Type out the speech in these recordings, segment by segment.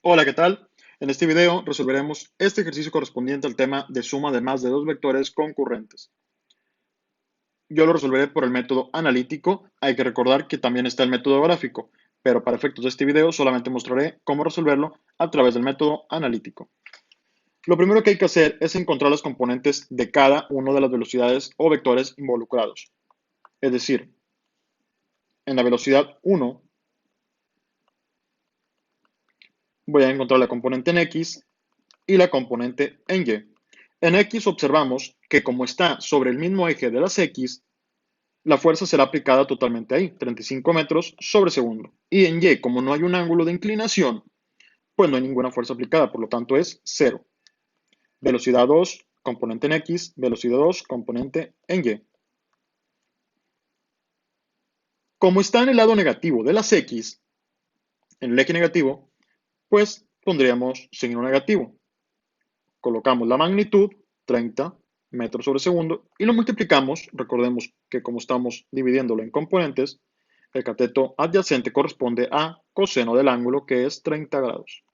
Hola, ¿qué tal? En este video resolveremos este ejercicio correspondiente al tema de suma de más de dos vectores concurrentes. Yo lo resolveré por el método analítico. Hay que recordar que también está el método gráfico, pero para efectos de este video solamente mostraré cómo resolverlo a través del método analítico. Lo primero que hay que hacer es encontrar los componentes de cada una de las velocidades o vectores involucrados. Es decir, en la velocidad 1 voy a encontrar la componente en X y la componente en Y. En X observamos que como está sobre el mismo eje de las X, la fuerza será aplicada totalmente ahí, 35 metros sobre segundo. Y en Y, como no hay un ángulo de inclinación, pues no hay ninguna fuerza aplicada, por lo tanto es cero. Velocidad 2, componente en X, velocidad 2, componente en Y. Como está en el lado negativo de las X, en el eje negativo, pues pondríamos signo negativo. Colocamos la magnitud, 30 metros sobre segundo, y lo multiplicamos. Recordemos que como estamos dividiéndolo en componentes, el cateto adyacente corresponde a coseno del ángulo, que es 30 grados.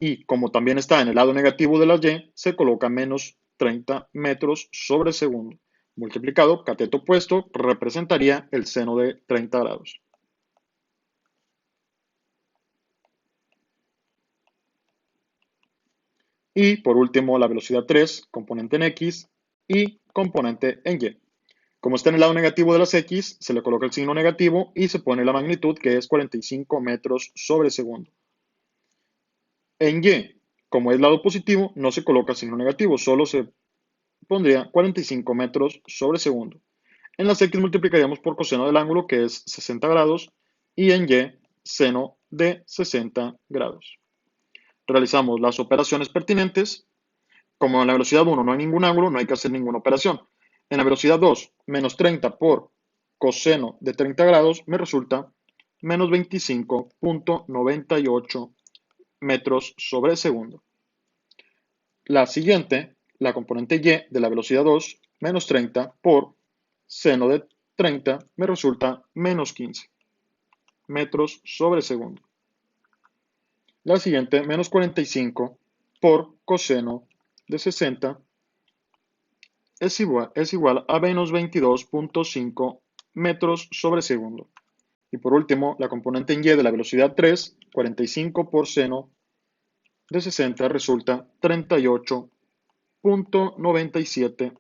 Y como también está en el lado negativo de la y, se coloca menos 30 metros sobre segundo. Multiplicado, cateto opuesto, representaría el seno de 30 grados. Y por último, la velocidad 3, componente en X y componente en Y. Como está en el lado negativo de las X, se le coloca el signo negativo y se pone la magnitud, que es 45 metros sobre segundo. En Y, como es lado positivo, no se coloca signo negativo, solo se pondría 45 metros sobre segundo. En las X multiplicaríamos por coseno del ángulo, que es 60 grados, y en Y, seno de 60 grados. Realizamos las operaciones pertinentes. Como en la velocidad 1 no hay ningún ángulo, no hay que hacer ninguna operación. En la velocidad 2, menos 30 por coseno de 30 grados, me resulta menos 25.98 metros sobre segundo. La siguiente, la componente y de la velocidad 2, menos 30 por seno de 30, me resulta menos 15 metros sobre segundo. La siguiente, menos 45 por coseno de 60, es igual a menos 22.5 metros sobre segundo. Y por último, la componente en y de la velocidad 3, 45 por seno de 60, resulta 38.97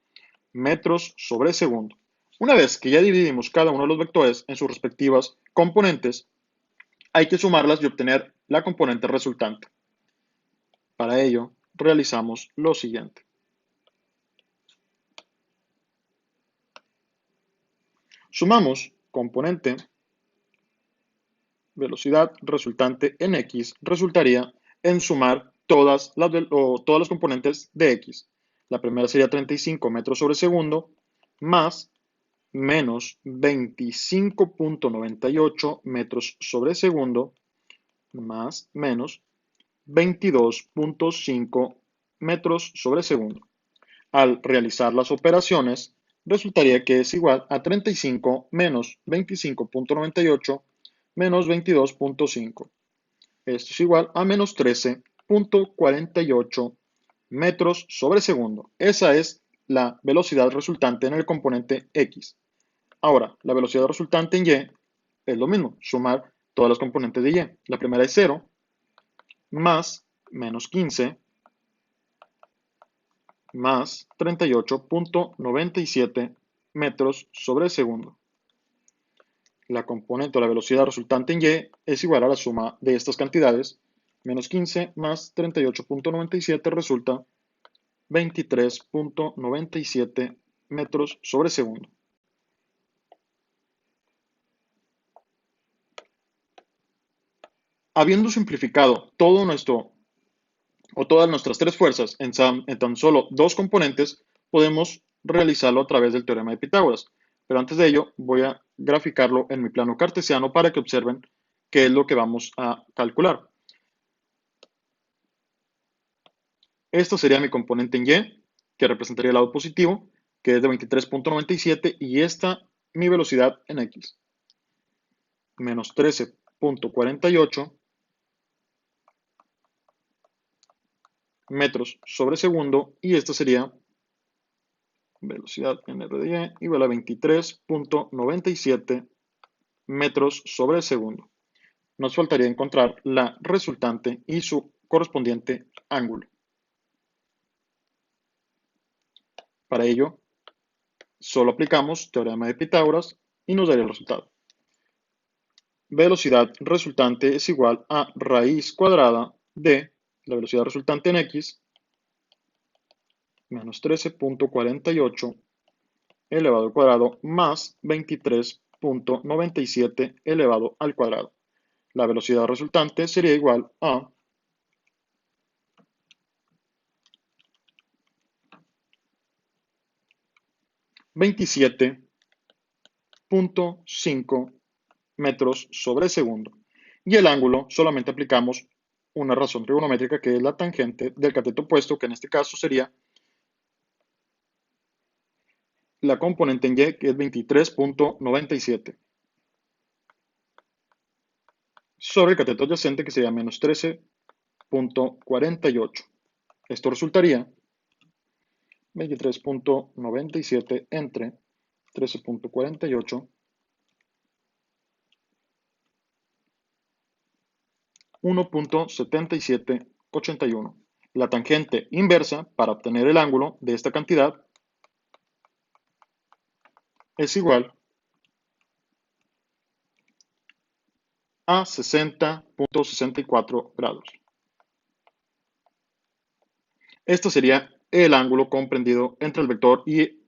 metros sobre segundo. Una vez que ya dividimos cada uno de los vectores en sus respectivas componentes, hay que sumarlas y obtener la componente resultante. Para ello, realizamos lo siguiente. Sumamos componente velocidad resultante en X resultaría en sumar todas las componentes de X. La primera sería 35 metros sobre segundo más menos 25.98 metros sobre segundo más menos 22.5 metros sobre segundo. Al realizar las operaciones, resultaría que es igual a 35 menos 25.98 menos 22.5. Esto es igual a menos 13.48 metros sobre segundo. Esa es la velocidad resultante en el componente X. Ahora, la velocidad resultante en Y es lo mismo, sumar todas las componentes de Y. La primera es 0 más menos 15 más 38.97 metros sobre segundo. La componente o la velocidad resultante en Y es igual a la suma de estas cantidades. Menos 15 más 38.97 resulta 23.97 metros sobre segundo. Habiendo simplificado todo nuestro o todas nuestras tres fuerzas en tan solo dos componentes, podemos realizarlo a través del teorema de Pitágoras. Pero antes de ello, voy a graficarlo en mi plano cartesiano para que observen qué es lo que vamos a calcular. Esta sería mi componente en Y, que representaría el lado positivo, que es de 23.97, y esta mi velocidad en X, menos 13.48 metros sobre segundo y esta sería velocidad en R de Y igual a 23.97 metros sobre segundo. Nos faltaría encontrar la resultante y su correspondiente ángulo. Para ello, solo aplicamos teorema de Pitágoras y nos daría el resultado. Velocidad resultante es igual a raíz cuadrada de la velocidad resultante en X menos 13.48 elevado al cuadrado más 23.97 elevado al cuadrado. La velocidad resultante sería igual a 27.5 metros sobre segundo. Y el ángulo solamente aplicamos una razón trigonométrica que es la tangente del cateto opuesto, que en este caso sería la componente en Y, que es 23.97, sobre el cateto adyacente, que sería menos 13.48. Esto resultaría 23.97 entre 13.48, 1.7781. La tangente inversa para obtener el ángulo de esta cantidad es igual a 60.64 grados. Esto sería el ángulo comprendido entre el vector y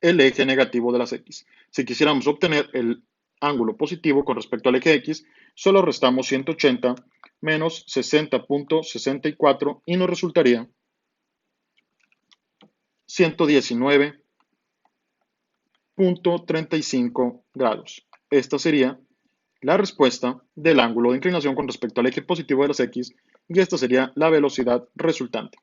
el eje negativo de las X. Si quisiéramos obtener el ángulo positivo con respecto al eje X, solo restamos 180 menos 60.64 y nos resultaría 119.35 grados. Esta sería la respuesta del ángulo de inclinación con respecto al eje positivo de las X y esta sería la velocidad resultante.